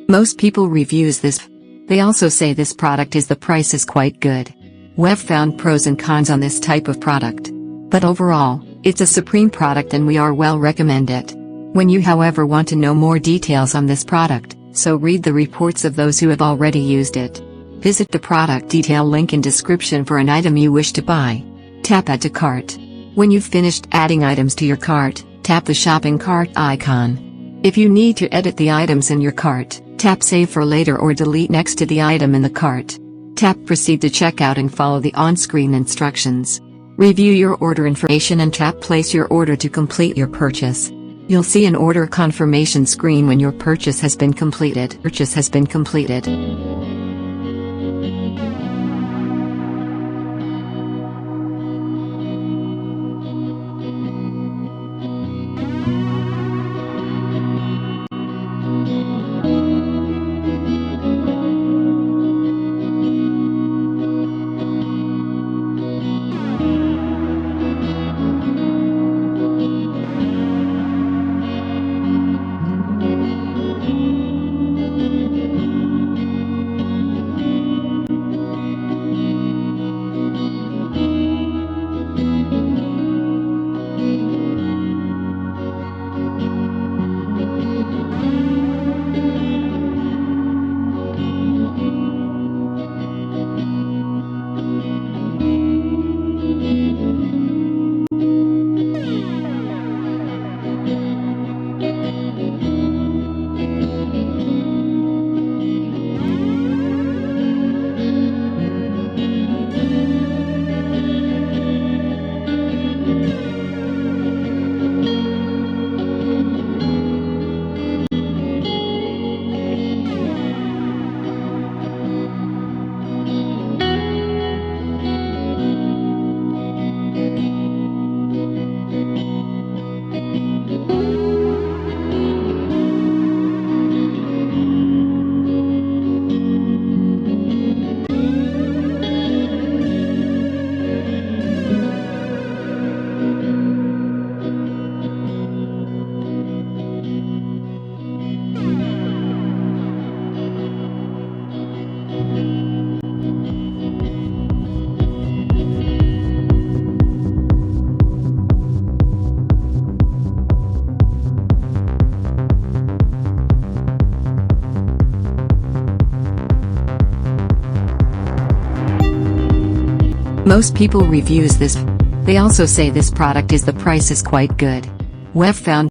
Most people reviews this. They also say this product is the price is quite good. We've found pros and cons on this type of product. But overall, it's a supreme product and we are well recommend it. When you however want to know more details on this product, so read the reports of those who have already used it. Visit the product detail link in description for an item you wish to buy. Tap Add to Cart. When you've finished adding items to your cart, tap the shopping cart icon. If you need to edit the items in your cart, tap Save for later or delete next to the item in the cart. Tap Proceed to checkout and follow the on-screen instructions. Review your order information and tap Place your order to complete your purchase. You'll see an order confirmation screen when your purchase has been completed. Most people reviews this. They also say this product is the price is quite good. We've found